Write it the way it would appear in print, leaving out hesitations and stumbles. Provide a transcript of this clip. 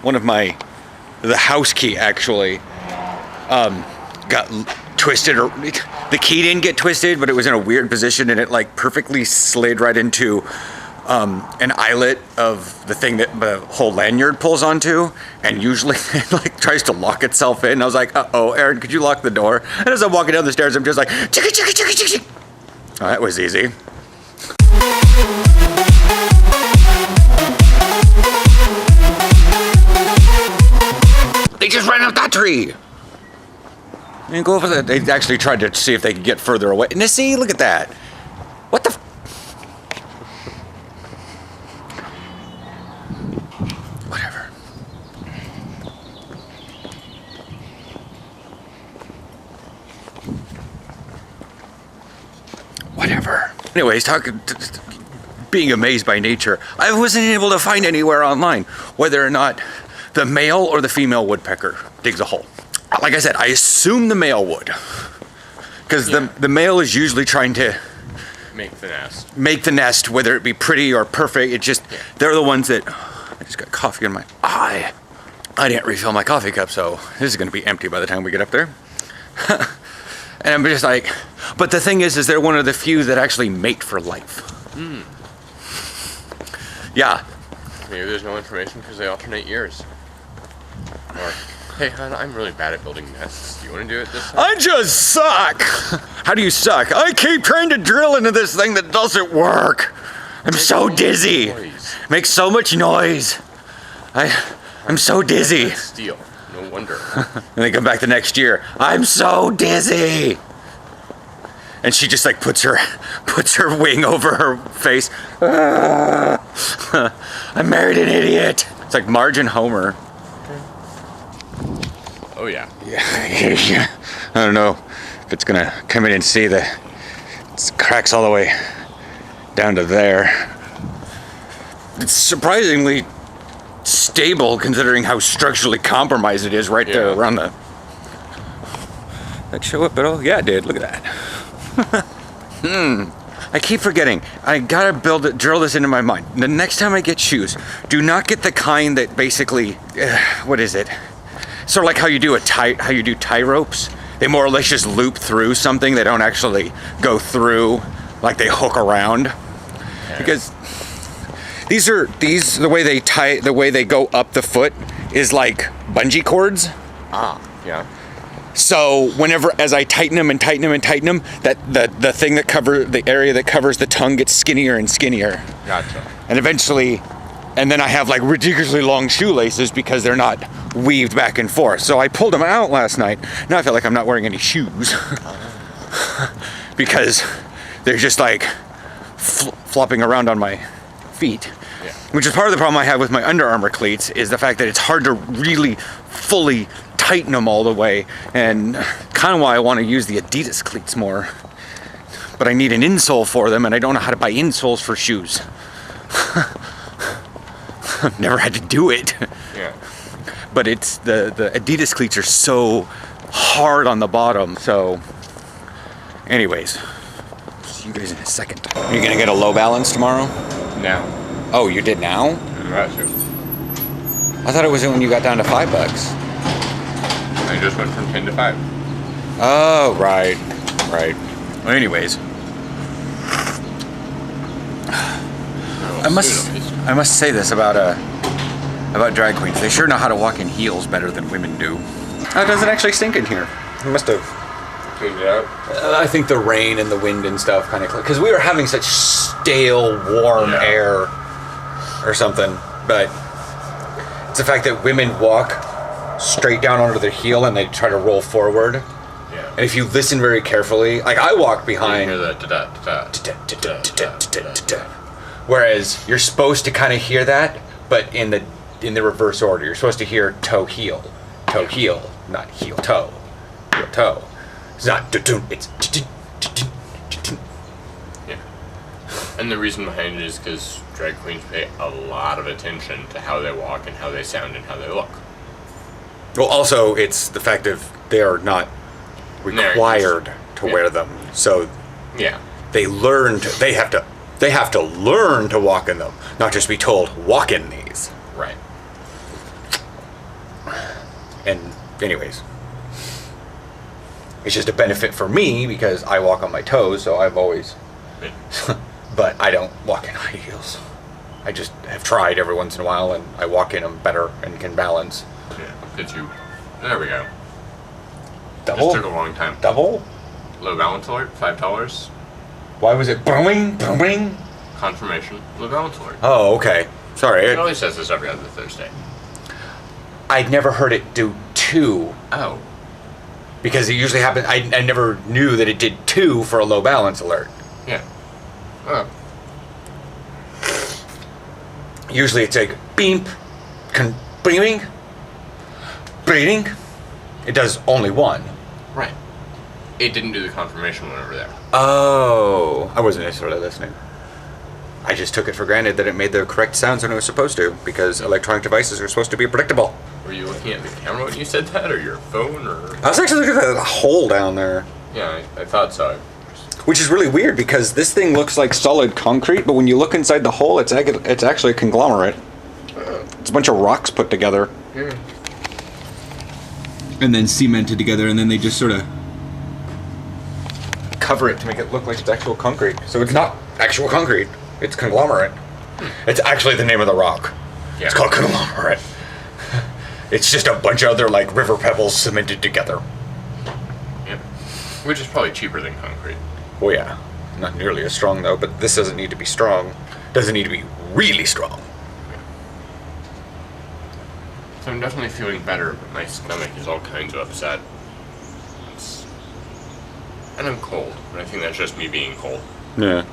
the house key actually got twisted, or the key didn't get twisted, but it was in a weird position and it like perfectly slid right into an eyelet of the thing that the whole lanyard pulls onto, and usually it like tries to lock itself in. I was like, uh-oh, Aaron, could you lock the door? And as I'm walking down the stairs, I'm just like, chicka, chicka, chicka, chicka. Oh, that was easy. They just ran up that tree. And go over there. They actually tried to see if they could get further away. And see, look at that. What the? Whatever. Whatever. Anyways, being amazed by nature, I wasn't able to find anywhere online whether or not the male or the female woodpecker digs a hole. Like I said, I assume the male would, because the male is usually trying to make the nest. Make the nest, whether it be pretty or perfect. It just they're the ones that. I just got coffee in my eye. I didn't refill my coffee cup, so this is going to be empty by the time we get up there. And I'm just like, but the thing is they're one of the few that actually mate for life. Mm. Yeah. Maybe there's no information because they alternate years. Or, hey, hon, I'm really bad at building nests. Do you want to do it this time? I just suck. How do you suck? I keep trying to drill into this thing that doesn't work. I'm so dizzy. Makes so much noise. I'm so dizzy. That's steel. No wonder. And they come back the next year. I'm so dizzy. And she just like puts her wing over her face. I married an idiot. It's like Marge and Homer. Oh yeah. Yeah. I don't know if it's gonna come in and see the cracks all the way down to there. It's surprisingly stable considering how structurally compromised it is right there around the. That show up at all? Yeah, it did. Look at that. I keep forgetting. I gotta drill this into my mind. The next time I get shoes, do not get the kind that basically, what is it? Sort of like how you do tie ropes. They more or less just loop through something. They don't actually go through, like they hook around. Yeah. Because the way they go up the foot is like bungee cords. Ah, yeah. So as I tighten them, that the thing that the area that covers the tongue gets skinnier and skinnier. Gotcha. And then I have like ridiculously long shoelaces because they're not weaved back and forth. So I pulled them out last night. Now I feel like I'm not wearing any shoes because they're just like flopping around on my feet. Yeah. Which is part of the problem I have with my Under Armour cleats, is the fact that it's hard to really fully tighten them all the way, and kind of why I want to use the Adidas cleats more. But I need an insole for them, and I don't know how to buy insoles for shoes. I've never had to do it. Yeah. But it's the Adidas cleats are so hard on the bottom. So, anyways, see you guys in a second. Are you gonna get a low balance tomorrow? Now. Oh, you did now? I'm about to. I thought it was when you got down to $5. I just went from 10 to 5. Oh, right. Well, anyways, I must say this about drag queens. They sure know how to walk in heels better than women do. Oh, it doesn't actually stink in here. I must have cleaned it out. I think the rain and the wind and stuff kind of, because we were having such stale, warm air or something. But it's the fact that women walk straight down onto their heel and they try to roll forward. Yeah. And if you listen very carefully, like I walk behind. You hear that. Whereas you're supposed to kind of hear that, but in the reverse order. You're supposed to hear toe heel, not heel toe, heel toe. It's not it's. Yeah. And the reason behind it is because drag queens pay a lot of attention to how they walk and how they sound and how they look. Well, also it's the fact of they are not required to wear them, so they have to learn to walk in them, not just be told walk in these. Right. And anyways, it's just a benefit for me because I walk on my toes, so I've always, but I don't walk in high heels. I just have tried every once in a while, and I walk in them better and can balance. Yeah, did you? There we go. Double? Just took a long time. Double? Low balance alert, $5. Why was it booming? Booming? Confirmation, low balance alert. Oh, okay. Sorry. It always says this every other Thursday. I'd never heard it do 2. Oh. Because it usually happens. I never knew that it did 2 for a low balance alert. Yeah. Oh. Usually it's like beep, beaming, breathing. It does only 1. Right. It didn't do the confirmation one over there. Oh, I wasn't necessarily listening. I just took it for granted that it made the correct sounds when it was supposed to, because electronic devices are supposed to be predictable. Were you looking at the camera when you said that, or your phone, or? I was actually looking at the hole down there. Yeah, I thought so. Which is really weird because this thing looks like solid concrete, but when you look inside the hole, it's actually a conglomerate. It's a bunch of rocks put together. Yeah. And then cemented together, and then they just sort of cover it to make it look like it's actual concrete. So it's not actual concrete, it's conglomerate. It's actually the name of the rock. Yeah. It's called conglomerate. It's just a bunch of other like river pebbles cemented together. Yep. Which is probably cheaper than concrete. Oh yeah, not nearly as strong though, but this doesn't need to be strong. Doesn't need to be really strong. So I'm definitely feeling better, but my stomach is all kinds of upset. And I'm cold, but I think that's just me being cold. Yeah.